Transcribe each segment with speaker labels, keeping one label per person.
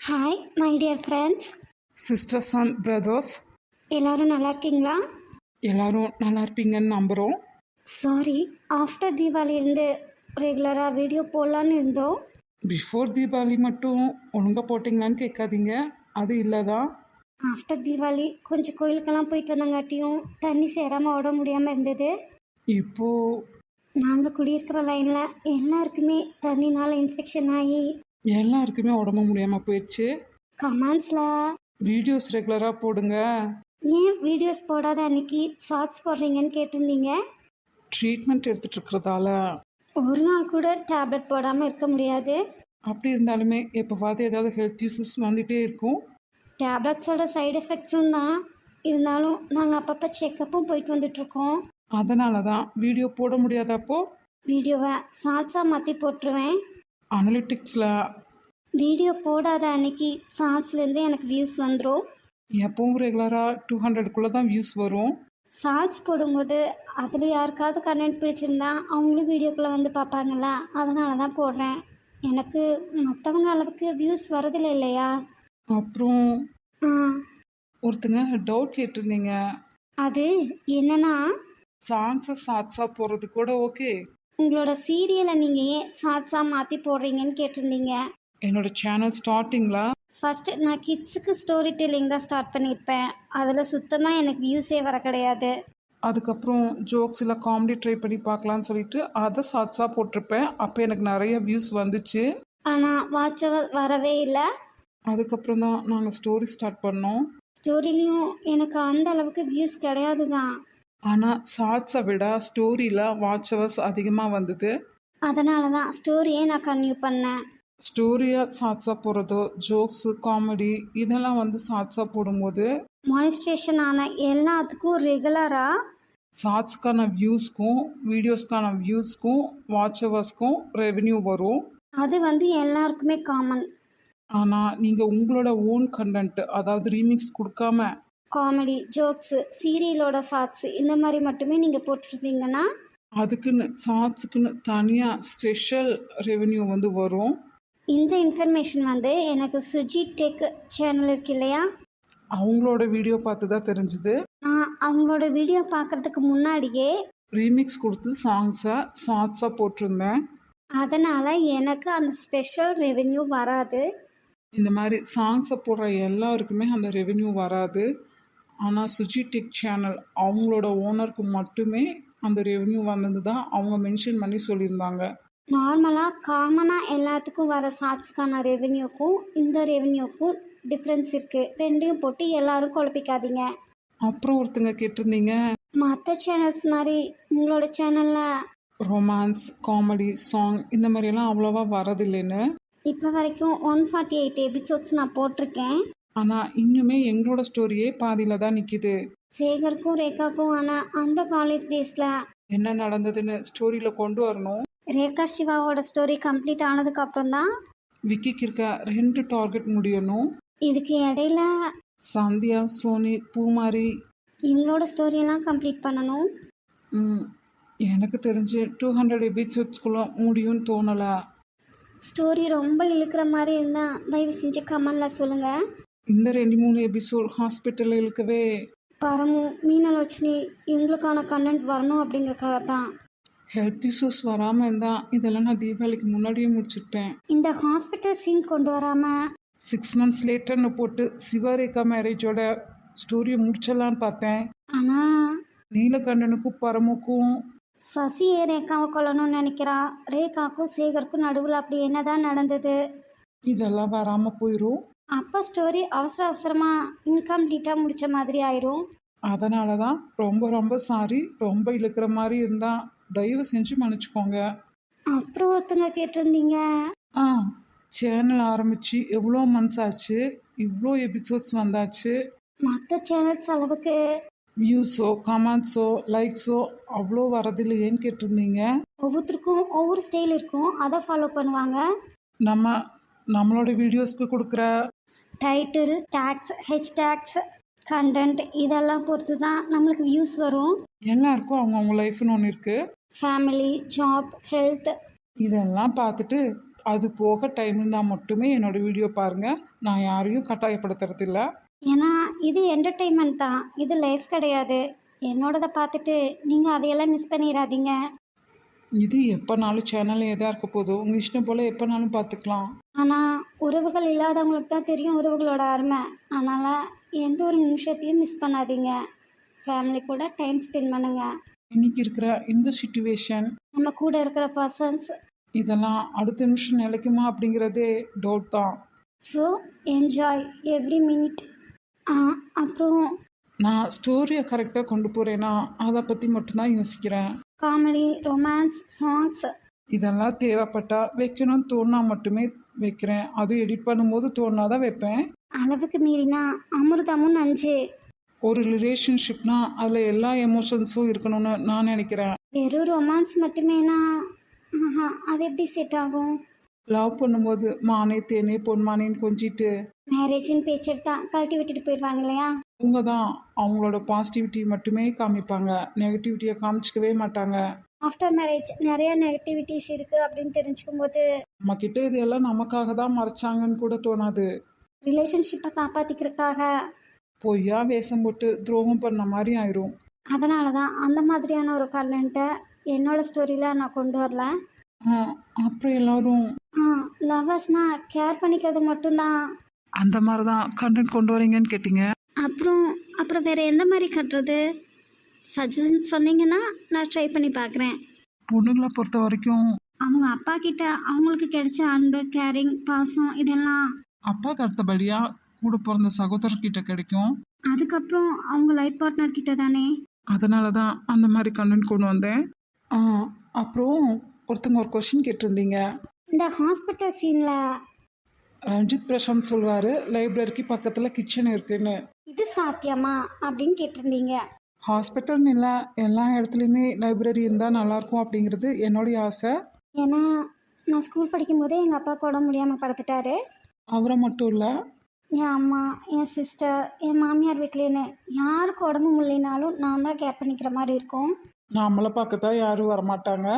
Speaker 1: Hi my dear friends,
Speaker 2: sisters and brothers
Speaker 1: எல்லோரும் நல்லா இருக்கீங்களா?
Speaker 2: எல்லாரும் நல்லா இருப்பீங்கன்னு நம்புகிறோம்.
Speaker 1: சாரி, ஆஃப்டர் தீபாவளிலேருந்து ரெகுலராக வீடியோ போடலான்னு இருந்தோம்.
Speaker 2: பிஃபோர் தீபாவளி மட்டும் ஒழுங்காக போட்டிங்களான்னு கேட்காதீங்க, அது இல்லை தான்.
Speaker 1: ஆஃப்டர் தீபாவளி கொஞ்சம் கோயிலுக்கெல்லாம் போயிட்டு வந்தங்காட்டியும் தண்ணி சேராமல் உட முடியாமல் இருந்தது.
Speaker 2: இப்போது
Speaker 1: நாங்கள் குடியிருக்கிற லைனில் எல்லாருக்குமே தண்ணினால் இன்ஃபெக்ஷன் ஆகி
Speaker 2: எல்லாருக்குமே உடம்பு முடியாமல் போயிடுச்சு.
Speaker 1: கமெண்ட்ஸில்
Speaker 2: வீடியோஸ் ரெகுலராக போடுங்க,
Speaker 1: ஏன் வீடியோஸ் போடாத அன்னைக்கு ஷார்ட்ஸ் போடுறீங்கன்னு கேட்டிருந்தீங்க.
Speaker 2: ட்ரீட்மெண்ட் எடுத்துகிட்டு இருக்கிறதால.
Speaker 1: ஒரு நாள் கூட டேப்லெட் போடாமல் இருக்க முடியாது.
Speaker 2: அப்படி இருந்தாலுமே எப்போவாது ஏதாவது ஹெல்த் இஷ்யூஸ் வந்துகிட்டே இருக்கும்.
Speaker 1: டேப்லெட்ஸோட சைடு எஃபெக்ட்ஸும் தான் இருந்தாலும் நாங்கள் அப்பப்போ செக்கப்பும் போயிட்டு வந்துட்ருக்கோம்.
Speaker 2: அதனால தான் வீடியோ போட முடியாதப்போ
Speaker 1: வீடியோவை ஷார்ட்ஸாக மாற்றி போட்டுருவேன்.
Speaker 2: அனலிட்டிக்ஸில்
Speaker 1: வீடியோ போடாத அன்னைக்கு ஷார்ட்ஸ்லேருந்து எனக்கு வியூஸ் வந்துடும்.
Speaker 2: எப்பவும் ரெகுலராக 200க்குள்ளே தான் வியூஸ் வரும்.
Speaker 1: ஷார்ட்ஸ் போடும்போது அதில் யாருக்காவது கண்டென்ட் பிடிச்சிருந்தா அவங்களும் வீடியோக்குள்ளே வந்து பார்ப்பாங்களா, அதனால தான் போடுறேன். எனக்கு மற்றவங்க அளவுக்கு வியூஸ் வரதில்லை இல்லையா.
Speaker 2: அப்புறம்
Speaker 1: ஆ,
Speaker 2: ஒருத்தங்க டவுட் கேட்டிருந்தீங்க,
Speaker 1: அது என்னன்னா,
Speaker 2: சாங்ஸை ஷார்ட்ஸாக போடுறது கூட ஓகே,
Speaker 1: உங்களோட சீரியலை நீங்கள் ஏன் ஷார்ட்ஸாக மாற்றி போடுறீங்கன்னு கேட்டிருந்தீங்க.
Speaker 2: என்னோட சேனல் ஸ்டார்டிங்கில்
Speaker 1: ஃபஸ்ட்டு நான் கிட்ஸுக்கு ஸ்டோரி டெல்லிங் தான் ஸ்டார்ட் பண்ணியிருப்பேன். அதில் சுத்தமாக எனக்கு வியூஸே வர கிடையாது.
Speaker 2: அதுக்கப்புறம் ஜோக்ஸ் இல்லை காமெடி ட்ரை பண்ணி பார்க்கலான்னு சொல்லிட்டு அதை ஷார்ட்ஸாக போட்டிருப்பேன். அப்போ எனக்கு நிறைய வியூஸ் வந்துச்சு.
Speaker 1: ஆனால் வாட்ச் வரவே இல்லை.
Speaker 2: அதுக்கப்புறம் தான் நாங்கள் ஸ்டோரி ஸ்டார்ட் பண்ணோம்.
Speaker 1: ஸ்டோரிலையும் எனக்கு அந்த அளவுக்கு வியூஸ் கிடையாது தான்.
Speaker 2: ஆனால் ஷார்ட்ஸை விட ஸ்டோரியில் வாட்ச் ஹவர்ஸ் அதிகமாக வந்தது.
Speaker 1: அதனால தான் ஸ்டோரியே நான் கன்டினியூ பண்ணேன்.
Speaker 2: ஸ்டோரியாக ஷார்ட்ஸாக போடுறதோ ஜோக்ஸு காமெடி இதெல்லாம் வந்து ஷார்ட்ஸாக போடும்போது
Speaker 1: மானிஸ்ட்ரேஷன் ஆன எல்லாத்துக்கும் ரெகுலராக
Speaker 2: ஷார்ட்ஸ்க்கான வியூஸ்க்கும் வீடியோஸ்க்கான வியூஸ்க்கும் வாட்ச் ஹவர்ஸ்க்கும் ரெவென்யூ வரும்.
Speaker 1: அது வந்து எல்லாருக்குமே காமன்.
Speaker 2: ஆனால் நீங்கள் உங்களோட ஓன் கண்டென்ட், அதாவது ரீமிக்ஸ் கொடுக்காம
Speaker 1: காமெடி ஜோக்ஸு சீரியலோட ஷார்ட்ஸு இந்த மாதிரி மட்டுமே நீங்கள் போட்டுருந்தீங்கன்னா
Speaker 2: அதுக்குன்னு ஷார்ட்ஸுக்குன்னு தனியாக ஸ்பெஷல் ரெவென்யூ வந்து வரும்.
Speaker 1: இந்த இன்ஃபர்மேஷன் வந்து எனக்கு சுஜி டெக் சேனல் இருக்கு இல்லையா,
Speaker 2: அவங்களோட வீடியோ பார்த்து தான் தெரிஞ்சுது.
Speaker 1: நான் அவங்களோட வீடியோ பார்க்குறதுக்கு முன்னாடியே
Speaker 2: ரீமிக்ஸ் கொடுத்து சாங்ஸை ஷார்ட்ஸாக போட்டிருந்தேன்.
Speaker 1: அதனால் எனக்கு அந்த ஸ்பெஷல் ரெவென்யூ வராது.
Speaker 2: இந்த மாதிரி சாங்ஸை போடுற எல்லாருக்குமே அந்த ரெவென்யூ வராது. ஆனால் சுஜி டெக் சேனல் அவங்களோட ஓனருக்கு மட்டுமே அந்த ரெவென்யூ வந்தது தான் அவங்க மென்ஷன் பண்ணி சொல்லியிருந்தாங்க.
Speaker 1: நார்மலாக காமனாக எல்லாத்துக்கும் வர ஷார்ட்ஸ்க்கான ரெவென்யூக்கும் இந்த ரெவென்யூக்கும் டிஃப்ரென்ஸ் இருக்குது. ரெண்டையும் போட்டு எல்லாரும் குழப்பிக்காதீங்க.
Speaker 2: அப்புறம் ஒருத்தங்க கேட்டிருந்தீங்க,
Speaker 1: மற்ற சேனல்ஸ் மாதிரி உங்களோட சேனலில்
Speaker 2: ரொமான்ஸ் காமெடி சாங் இந்த மாதிரியெல்லாம் அவ்வளோவா வரதில்லைன்னு.
Speaker 1: இப்போ வரைக்கும் 148 எபிசோட்ஸ் நான் போட்டிருக்கேன்.
Speaker 2: ஆனால் இன்னுமே எங்களோட ஸ்டோரியே பாதியில் தான் நிற்கிது.
Speaker 1: சேகருக்கும் ரேகாக்கும் ஆனால் அந்த காலேஜ் டேஸில்
Speaker 2: என்ன நடந்ததுன்னு ஸ்டோரியில் கொண்டு வரணும்.
Speaker 1: ரேகா சிவாவோட ஸ்டோரி கம்ப்ளீட் ஆனதுக்கப்புறம் தான்
Speaker 2: விக்கிக்கு இருக்க 2 டார்கெட் முடியணும்.
Speaker 1: இதுக்கு இடையில
Speaker 2: சந்தியா சோனி பூமாரி
Speaker 1: இவங்களோட ஸ்டோரியெல்லாம் கம்ப்ளீட் பண்ணணும்.
Speaker 2: எனக்கு தெரிஞ்சு 200 எபிசோட்ஸ்குள்ளே முடியும்னு தோணலை.
Speaker 1: ஸ்டோரி ரொம்ப இழுக்கிற மாதிரி இருந்தால் தயவு செஞ்சு கமெண்டில் சொல்லுங்கள்.
Speaker 2: இந்த 2-3 எபிசோட் ஹாஸ்பிட்டலில் இருக்கவே
Speaker 1: பரமு மீனலட்சுமி இவங்களுக்கான கண்டென்ட் வரணும் அப்படிங்கிறக்காக தான்.
Speaker 2: ஹெல்த் இஷ்யூஸ் வராமல் இருந்தால் இதெல்லாம் நான் தீபாவளிக்கு முன்னாடியே முடிச்சுட்டேன்.
Speaker 1: இந்த ஹாஸ்பிட்டல் சீன் கொண்டு வராமல்
Speaker 2: 6 months லேட்டர்னு போட்டு சிவரேகா மேரேஜோட ஸ்டோரியை முடிச்சிடலான்னு பார்த்தேன்.
Speaker 1: ஆனால்
Speaker 2: நீலகண்டனுக்கும் பரமுக்கும்
Speaker 1: சசியே ரேகாவை கொல்லணும்னு நினைக்கிறா. ரேகாவுக்கும் சேகருக்கும் நடுவில் அப்படி என்னதான் நடந்தது?
Speaker 2: இதெல்லாம் வராமல் போயிடும்.
Speaker 1: அப்போ ஸ்டோரி அவசர அவசரமாக இன்கம்ப்ளீட்டாக முடித்த மாதிரி ஆயிரும்.
Speaker 2: அதனால தான் ரொம்ப ரொம்ப சாரி. ரொம்ப இழுக்கிற மாதிரி இருந்தால் தயவு செஞ்சு மன்னிச்சுக்கோங்க.
Speaker 1: அப்புறம் ஒருத்தங்க கேட்டிருந்தீங்க,
Speaker 2: சேனல் ஆரம்பித்து எவ்வளோ மந்த்ஸ் ஆச்சு, இவ்வளோ எபிசோட்ஸ் வந்தாச்சு,
Speaker 1: மற்ற சேனல்ஸ் அளவுக்கு
Speaker 2: வியூஸோ கமெண்ட்ஸோ லைக்ஸோ அவ்வளோ வரதில்லையேன்னு கேட்டிருந்தீங்க.
Speaker 1: ஒவ்வொருத்தருக்கும் ஒவ்வொரு ஸ்டைல் இருக்கும், அதை ஃபாலோ பண்ணுவாங்க.
Speaker 2: நம்மளோட வீடியோஸ்க்கு கொடுக்குற
Speaker 1: டைட்டில் டேக்ஸ் ஹேஷ்டேக்ஸ் கண்டென்ட் இதெல்லாம் பொறுத்து தான் நம்மளுக்கு வியூஸ் வரும்.
Speaker 2: எல்லாருக்கும் அவங்கவுங்க லைஃப்னு ஒன்று இருக்குது.
Speaker 1: ஃபேமிலி ஜாப் ஹெல்த்
Speaker 2: இதெல்லாம் பார்த்துட்டு அது போக டைம் இருந்தால் மட்டுமே என்னோடய வீடியோ பாருங்கள். நான் யாரையும் கட்டாயப்படுத்துறதில்ல.
Speaker 1: ஏன்னா இது என்டர்டெயின்மெண்ட் தான், இது லைஃப் கிடையாது. என்னோடதை பார்த்துட்டு நீங்கள் அதையெல்லாம் மிஸ் பண்ணிடாதீங்க.
Speaker 2: இது எப்போனாலும் சேனல் எதாக இருக்க போதும், உங்கள் இஷ்டம் போல் எப்போனாலும் பார்த்துக்கலாம்.
Speaker 1: ஆனால் உறவுகள் இல்லாதவங்களுக்கு தான் தெரியும் உறவுகளோட அருமை. அதனால் எந்த ஒரு நிமிஷத்தையும் மிஸ் பண்ணாதீங்க. ஃபேமிலி கூட டைம் ஸ்பெண்ட் பண்ணுங்கள்.
Speaker 2: இன்னைக்கு இருக்கிற இந்த சுச்சுவேஷன்,
Speaker 1: நம்ம கூட இருக்கிற பர்சன்ஸ்.
Speaker 2: இதெல்லாம் அடுத்த நிமிஷம் நிலைக்குமா அப்படிங்கிறதே டவுட் தான்.
Speaker 1: So enjoy every minute. அப்புறம்
Speaker 2: நான் ஸ்டோரியை கரெக்டாக கொண்டு போகிறேன்னா அதை பற்றி மட்டும்தான் யோசிக்கிறேன்.
Speaker 1: Comedy, romance, songs.
Speaker 2: இதெல்லாம் தேவைப்பட்டால் வைக்கணும்னு தோணுனா மட்டுமே வைக்கிறேன். அதுவும் எடிட் பண்ணும்போது தோணுனா தான் வைப்பேன்.
Speaker 1: அளவுக்கு மீறினா அமிர்தமும் நஞ்சு.
Speaker 2: ஒரு ரிலேஷன்ஷிப்னா அதில் எல்லா எமோஷன்ஸும் இருக்கணும்னு நான் நினைக்கிறேன்.
Speaker 1: வெறும் ரொமான்ஸ் மட்டுமேனா அது எப்படி செட் ஆகும்?
Speaker 2: லவ் பண்ணும்போது மானே தேனே பொன்மானேன்னு கொஞ்சிட்டு
Speaker 1: மேரேஜின்னு பேச்செடுத்தா கழட்டி விட்டுட்டு போயிடுவாங்க இல்லையா?
Speaker 2: அவங்க தான் அவங்களோட பாசிட்டிவிட்டி மட்டுமே காமிப்பாங்க, நெகட்டிவிட்டியை காமிச்சிக்கவே மாட்டாங்க.
Speaker 1: ஆஃப்டர் மேரேஜ் நிறைய நெகட்டிவிட்டிஸ் இருக்குது அப்படின்னு தெரிஞ்சுக்கும் போது
Speaker 2: நம்மக்கிட்ட இது எல்லாம் நமக்காக தான் மறைச்சாங்கன்னு கூட தோணாது.
Speaker 1: ரிலேஷன்ஷிப்பை காப்பாற்றிக்கிறதுக்காக.
Speaker 2: பொய்யா வேஷம் போட்டு துரோகம் பண்ண மாதிரி ஆயிரும்.
Speaker 1: அதனால தான் அந்த மாதிரியான ஒரு கண்டென்ட்டை என்னோடய ஸ்டோரியில் நான் கொண்டு வரல.
Speaker 2: அப்புறம் எல்லாரும்
Speaker 1: லவ்வர்ஸ்னால் கேர் பண்ணிக்கிறது மட்டும்தான்.
Speaker 2: அந்த மாதிரி தான் கண்டென்ட் கொண்டு வரீங்கன்னு கேட்டிங்க.
Speaker 1: அப்புறம் வேறு எந்த மாதிரி கட்டுறது சஜஷன் சொன்னீங்கன்னா நான் ட்ரை பண்ணி பார்க்குறேன்.
Speaker 2: பொண்ணுங்களை பொறுத்த வரைக்கும்
Speaker 1: அவங்க அப்பா கிட்ட அவங்களுக்கு கிடைச்ச அன்பு, கேரிங், பாசம் இதெல்லாம்
Speaker 2: அப்பாவுக்கு அடுத்தபடியாக கூட பிறந்த சகோதரர்கிட்ட கிடைக்கும்.
Speaker 1: அதுக்கப்புறம் அவங்க லைஃப் பார்ட்னர் கிட்ட தானே.
Speaker 2: அதனால தான் அந்த மாதிரி கண்டென்ட் கொண்டு வந்தேன். அப்புறம் ஒருத்தங்க ஒரு கொஷின் கேட்டிருந்தீங்க.
Speaker 1: இந்த ஹாஸ்பிட்டல் சீனில்
Speaker 2: ரஞ்சித் பிரசாந்த் சொல்வார் லைப்ரரிக்கு பக்கத்தில் கிச்சன் இருக்குன்னு.
Speaker 1: இது சாத்தியமா அப்படின்னு கேட்டிருந்தீங்க.
Speaker 2: ஹாஸ்பிட்டல்னு இல்லை, எல்லா இடத்துலையுமே லைப்ரரி இருந்தால் நல்லாயிருக்கும் அப்படிங்கிறது என்னுடைய ஆசை.
Speaker 1: ஏன்னா நான் ஸ்கூல் படிக்கும்போதே எங்கள் அப்பாவுக்கு உடம்பு முடியாமல் படுத்துட்டாரு.
Speaker 2: அவரை மட்டும் இல்லை,
Speaker 1: என் அம்மா, என் சிஸ்டர், என் மாமியார் வீட்லேன்னு யாருக்கு உடம்பு முடியலனாலும் நான் தான் கேர் பண்ணிக்கிற மாதிரி இருக்கும்.
Speaker 2: நம்மளை பார்க்கத்தான் யாரும் வரமாட்டாங்க.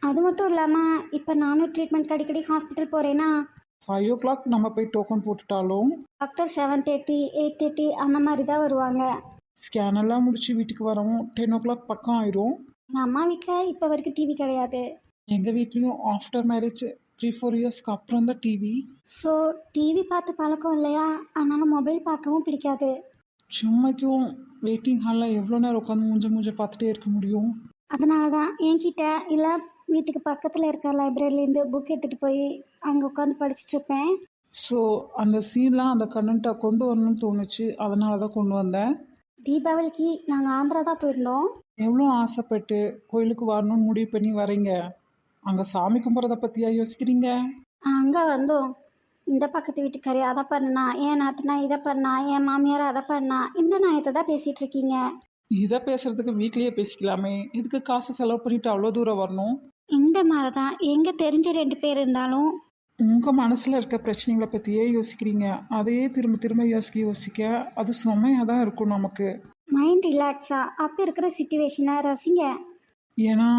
Speaker 1: அது மட்டும் இல்லாமல் இப்போ நானும் ட்ரீட்மெண்ட்க்கு அடிக்கடி ஹாஸ்பிட்டல் போகிறேன்னா
Speaker 2: 5 o'clock நம்ம போய் டோக்கன் போட்டுட்டாலும்
Speaker 1: டாக்டர் 7:30, 8:30 அந்த மாதிரி தான் வருவாங்க.
Speaker 2: ஸ்கேன் எல்லாம் முடிச்சு வீட்டுக்கு வரவும் 10 o'clock பக்கம் ஆயிரும்.
Speaker 1: எங்கள் அம்மா வீட்டில் இப்போ வரைக்கும் டிவி கிடையாது.
Speaker 2: எங்கள் வீட்லேயும் ஆஃப்டர் மேரேஜ் 3-4 இயர்ஸ்க்கு அப்புறம் தான் டிவி.
Speaker 1: ஸோ டிவி பார்த்து பழக்கம் இல்லையா, அதனால் மொபைல் பார்க்கவும் பிடிக்காது.
Speaker 2: சும்மைக்கும் வெயிட்டிங் ஹாலில் எவ்வளோ நேரம் உட்காந்து மூஞ்ச பார்த்துட்டே இருக்க முடியும்?
Speaker 1: அதனால தான் என்கிட்ட இல்லை வீட்டுக்கு பக்கத்தில் இருக்க லைப்ரரியிலேருந்து புக் எடுத்துகிட்டு போய் அங்கே உட்காந்து படிச்சுட்ருப்பேன்.
Speaker 2: ஸோ அந்த சீன்லாம் அந்த கண்டென்ட்டை கொண்டு வரணும்னு தோணுச்சு, அதனால தான் கொண்டு வந்தேன்.
Speaker 1: தீபாவளிக்கு நாங்கள் ஆந்திரா தான் போயிருந்தோம்.
Speaker 2: எவ்வளோ ஆசைப்பட்டு கோயிலுக்கு வரணும்னு முடிவு பண்ணி வரீங்க, அங்கே சாமி கும்பிட்றத பற்றியா யோசிக்கிறீங்க?
Speaker 1: அங்கே வந்தோம். இந்த பக்கத்து வீட்டுக்காரி அதை பண்ணா, என் நாத்தனா இதை பண்ணா, என் மாமியார் அதை பண்ணா, இந்த நாயத்தை தான் பேசிகிட்டு இருக்கீங்க.
Speaker 2: இதை பேசுகிறதுக்கு வீட்லேயே பேசிக்கலாமே, இதுக்கு காசு செலவு பண்ணிவிட்டு அவ்வளோ தூரம் வரணும்?
Speaker 1: இந்த மாதிரி தான் எங்கே தெரிஞ்ச 2 பேர் இருந்தாலும்
Speaker 2: உங்கள் மனசில் இருக்க பிரச்சனைகளை பற்றியே யோசிக்கிறீங்க. அதையே திரும்ப திரும்ப யோசிக்க அது சுமையாக தான் இருக்கும் நமக்கு.
Speaker 1: மைண்ட் ரிலாக்ஸாக அப்போ இருக்கிற சுச்சுவேஷனை ரசிங்க.
Speaker 2: ஏன்னா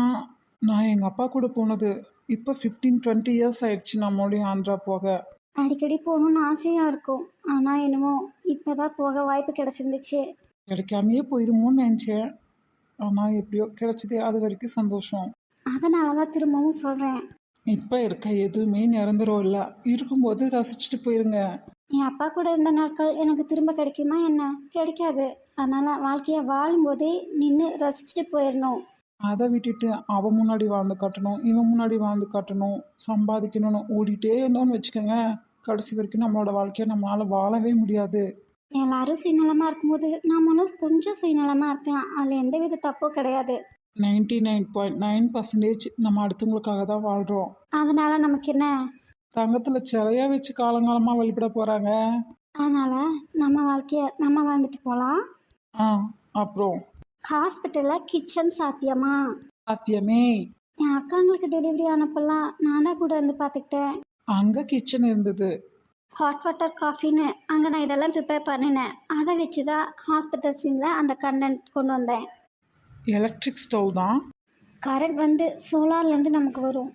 Speaker 2: நான் எங்கள் அப்பா கூட போனது இப்போ 15-20 இயர்ஸ் ஆயிடுச்சு. நம்மளுடைய ஆந்திரா போக
Speaker 1: அடிக்கடி போகணுன்னு ஆசையாக இருக்கும். ஆனால் என்னமோ இப்போ தான் போக வாய்ப்பு கிடச்சிருந்துச்சு.
Speaker 2: கிடைக்காமையே போயிருமோன்னு நினச்சேன். ஆனால் எப்படியோ கிடைச்சதே, அது வரைக்கும் சந்தோஷம்.
Speaker 1: அதனால தான் திரும்பவும் சொல்கிறேன்,
Speaker 2: இப்போ இருக்க எதுவுமே நிரந்தரம் இல்லை. இருக்கும்போது ரசிச்சுட்டு போயிருங்க.
Speaker 1: என் அப்பா கூட இருந்த நாட்கள் எனக்கு திரும்ப கிடைக்குமா என்ன? கிடைக்காது. அதனால் வாழ்க்கையை வாழும்போதே நின்று ரசிச்சுட்டு போயிடணும்.
Speaker 2: அதை விட்டுட்டு அவன் முன்னாடி வாழ்ந்து காட்டணும், இவன் முன்னாடி வாழ்ந்து காட்டணும், சம்பாதிக்கணும்னு ஓடிட்டே இருந்தோன்னு வச்சுக்கோங்க, கடைசி வரைக்கும் நம்மளோட வாழ்க்கையை நம்மளால் வாழவே முடியாது.
Speaker 1: எல்லாரும் சுயநலமாக இருக்கும்போது நாம் ஒன்றும் கொஞ்சம் சுயநலமாக இருக்கலாம். அதில் எந்தவித தப்பும் கிடையாது.
Speaker 2: 99.9% நம்ம அடுத்தவங்களுக்காக தான் வாழ்கிறோம்.
Speaker 1: அதனால் நமக்கு என்ன?
Speaker 2: தங்கத்தில் சிலையா வச்சு காலங்காலமாக வழிபட போகிறாங்க.
Speaker 1: அதனால் நம்ம வாழ்க்கையை நம்ம வாழ்ந்துட்டு போகலாம்.
Speaker 2: அப்புறம்
Speaker 1: ஹாஸ்பிட்டலில் கிச்சன் சாத்தியமா?
Speaker 2: சாத்தியமே.
Speaker 1: என் அக்காங்களுக்கு டெலிவரி ஆனப்பெல்லாம் நான் தான் கூட இருந்து பார்த்துக்கிட்டேன்.
Speaker 2: அங்கே கிச்சன் இருந்தது.
Speaker 1: ஹாட் வாட்டர் காஃபின்னு அங்கே நான் இதெல்லாம் ப்ரிப்பேர் பண்ணினேன். அதை வச்சு தான் ஹாஸ்பிட்டல் சீனில் அந்த கண்டென்ட் கொண்டு வந்தேன்.
Speaker 2: எலக்ட்ரிக் ஸ்டவ் தான்.
Speaker 1: கரண்ட் வந்து சோலார்லேருந்து நமக்கு வரும்.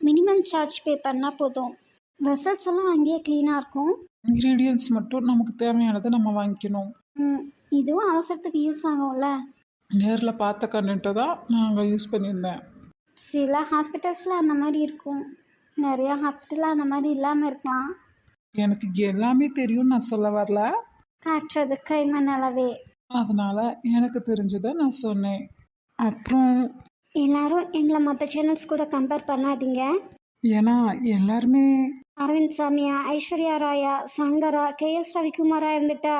Speaker 1: மினிமம் சார்ஜ் பே பண்ணால் போதும். வெசல்ஸ் எல்லாம் அங்கேயே க்ளீனாக இருக்கும்.
Speaker 2: இன்க்ரீடியன்ட்ஸ் மட்டும் நமக்கு தேவையானதை நம்ம வாங்கிக்கணும்.
Speaker 1: ம், இதுவும் அவசரத்துக்கு யூஸ் ஆகும்ல.
Speaker 2: நேரில் பார்த்த கண்டென்ட்டை தான் நான் அங்கே யூஸ் பண்ணியிருந்தேன்.
Speaker 1: சில ஹாஸ்பிட்டல்ஸில் அந்த மாதிரி இருக்கும், நிறையா ஹாஸ்பிட்டலில் அந்த மாதிரி இல்லாமல் இருக்கலாம்.
Speaker 2: எனக்கு எல்லாமே தெரியும்னு நான் சொல்ல வரல.
Speaker 1: காட்டுறது கைமண் அளவே.
Speaker 2: அதனால் எனக்கு தெரிஞ்சதை நான் சொன்னேன். அப்புறம்
Speaker 1: எல்லாரும் எங்களை மற்ற சேனல்ஸ் கூட கம்பேர் பண்ணாதீங்க.
Speaker 2: ஏன்னா எல்லாருமே
Speaker 1: அரவிந்த் சாமியா, ஐஸ்வர்யா ராயா, சங்கரா, கேஎஸ் ரவிக்குமாரா இருந்துட்டா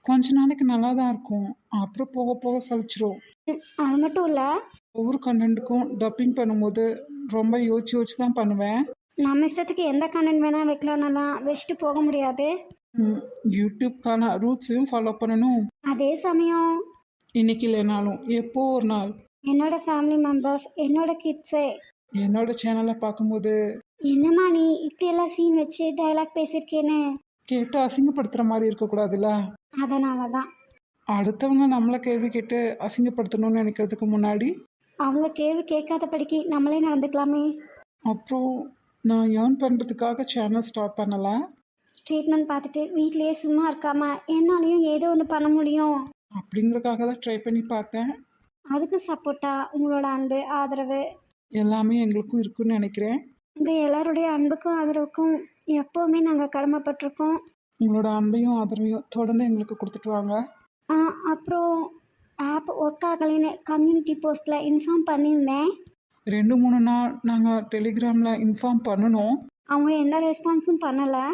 Speaker 2: கொஞ்ச நாளைக்கு நல்லா தான் இருக்கும். அப்புறம் போக போக சலிச்சிரும்.
Speaker 1: அது மட்டும் இல்லை,
Speaker 2: ஒவ்வொரு கண்டென்ட்டுக்கும் டப்பிங் பண்ணும்போது ரொம்ப யோசிச்சு யோசிச்சு தான் பண்ணுவேன்.
Speaker 1: நம்ம இஷ்டத்துக்கு எந்த கண்டென்ட் வேணால் வைக்கலாம்னாலாம் வச்சுட்டு போக முடியாது.
Speaker 2: யூடியூப்கான ரூல்ஸையும் ஃபாலோ பண்ணணும்.
Speaker 1: அதே சமயம்
Speaker 2: இன்னைக்கு இல்லைனாலும் எப்போ ஒரு நாள்
Speaker 1: என்னோட ஃபேமிலி மெம்பர்ஸ், என்னோட கிட்ஸு,
Speaker 2: என்னோட சேனலை பார்க்கும்போது
Speaker 1: என்னம்மா நீ இப்படியெல்லாம் சீன் வச்சு டைலாக் பேசியிருக்கேன்னு,
Speaker 2: கேட்டு அசிங்கப்படுத்துகிற மாதிரி இருக்கக்கூடாதுல்ல.
Speaker 1: அதனால தான்
Speaker 2: அடுத்தவங்க நம்மளை கேள்வி கேட்டு அசிங்கப்படுத்தணும்னு நினைக்கிறதுக்கு முன்னாடி
Speaker 1: அவங்க கேள்வி கேட்காதபடிக்கு நம்மளே நடந்துக்கலாமே.
Speaker 2: அப்புறம் நான் ஏர்ன் பண்ணுறதுக்காக சேனல் ஸ்டார்ட் பண்ணலை.
Speaker 1: ட்ரீட்மெண்ட் பார்த்துட்டு வீட்லேயே சும்மா இருக்காமல் என்னாலையும் ஏதோ ஒன்று பண்ண முடியும்.
Speaker 2: அப்படிங்கிறதுக்காக தான் ட்ரை பண்ணி பார்த்தேன்.
Speaker 1: அதுக்கு சப்போர்ட்டாக உங்களோட அன்பு, ஆதரவு,
Speaker 2: எல்லாமே எங்களுக்கும் இருக்குன்னு நினைக்கிறேன்.
Speaker 1: உங்கள் எல்லாருடைய அன்புக்கும் ஆதரவுக்கும் எப்போவுமே நாங்கள் கடமைப்பட்டிருக்கோம்.
Speaker 2: உங்களோட அன்பையும் ஆதரவையும் தொடர்ந்து எங்களுக்கு கொடுத்துட்டு வாங்க.
Speaker 1: அப்புறம் ஆப் ஒர்க் ஆகலைன்னு கம்யூனிட்டி போஸ்ட்டில் இன்ஃபார்ம் பண்ணியிருந்தேன்.
Speaker 2: 2-3 நாள் நாங்கள் டெலிகிராமில் இன்ஃபார்ம் பண்ணணும்.
Speaker 1: அவங்க எந்த ரெஸ்பான்ஸும் பண்ணலை.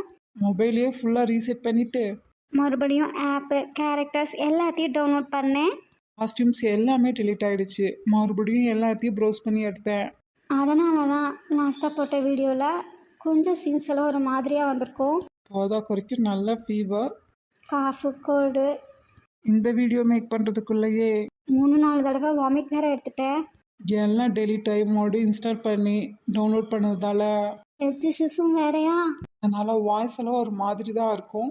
Speaker 2: மொபைலையே ஃபுல்லாக ரீசெட் பண்ணிவிட்டு
Speaker 1: மறுபடியும் ஆப்பு, கேரக்டர்ஸ் எல்லாத்தையும் டவுன்லோட் பண்ணேன்.
Speaker 2: காஸ்டியூம்ஸ் எல்லாமே delete ஆகிடுச்சு. மறுபடியும் எல்லாத்தையும் ப்ரௌஸ் பண்ணி எடுத்தேன்.
Speaker 1: அதனால தான் லாஸ்ட்டாக போட்ட வீடியோவில் கொஞ்சம் சீன்ஸ் எல்லாம் ஒரு மாதிரியாக வந்திருக்கும்.
Speaker 2: போதா குறைக்கு நல்ல ஃபீவர்.
Speaker 1: காஃபு, கோல்டு,
Speaker 2: இந்த வீடியோ மேக் பண்ணுறதுக்குள்ளேயே
Speaker 1: 3-4 தடவை வாமிட் வேறு எடுத்துட்டேன்.
Speaker 2: எல்லாம் delete ஆகி மறுபடியும் இன்ஸ்டால் பண்ணி டவுன்லோட் பண்ணதால
Speaker 1: ஹெல்த் இஷ்யூஸும் வேறையா.
Speaker 2: அதனால் வாய்ஸ் எல்லாம் ஒரு மாதிரி தான் இருக்கும்.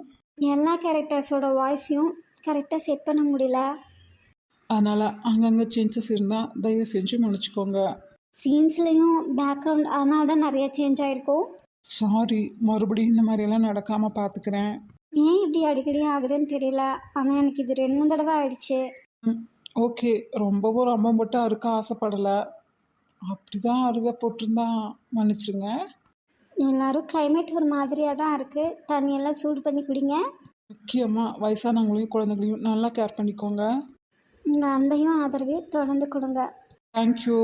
Speaker 1: எல்லா கேரக்டர்ஸோட வாய்ஸையும் கரெக்டாக செட் பண்ண முடியல.
Speaker 2: அதனால் அங்கங்கே சேஞ்சஸ் இருந்தால் தயவு செஞ்சு மன்னிச்சிக்கோங்க.
Speaker 1: சீன்ஸ்லேயும் பேக்ரவுண்ட் அதனால தான் நிறைய சேஞ்ச் ஆகிருக்கும்.
Speaker 2: சாரி, மறுபடியும் இந்த மாதிரியெல்லாம் நடக்காமல் பார்த்துக்கிறேன்.
Speaker 1: ஏன் இப்படி அடிக்கடி ஆகுதுன்னு தெரியல, ஆனால் எனக்கு இது 2-3 தடவை ஆயிடுச்சு.
Speaker 2: ஓகே, ரொம்பவும் ரொம்ப மட்டும் அறுக்க ஆசைப்படலை. அப்படி தான் அருவை போட்டிருந்தா மன்னிச்சிருங்க.
Speaker 1: எல்லாரும் கிளைமேட் ஒரு மாதிரியாக தான் இருக்குது, தண்ணியெல்லாம் சூடு பண்ணி குடிங்க.
Speaker 2: முக்கியமாக வயசானவங்களையும் குழந்தைகளையும் நல்லா கேர் பண்ணிக்கோங்க.
Speaker 1: உங்கள் அன்பையும் ஆதரவையும் தொடர்ந்து கொடுங்க.
Speaker 2: தேங்க்யூ.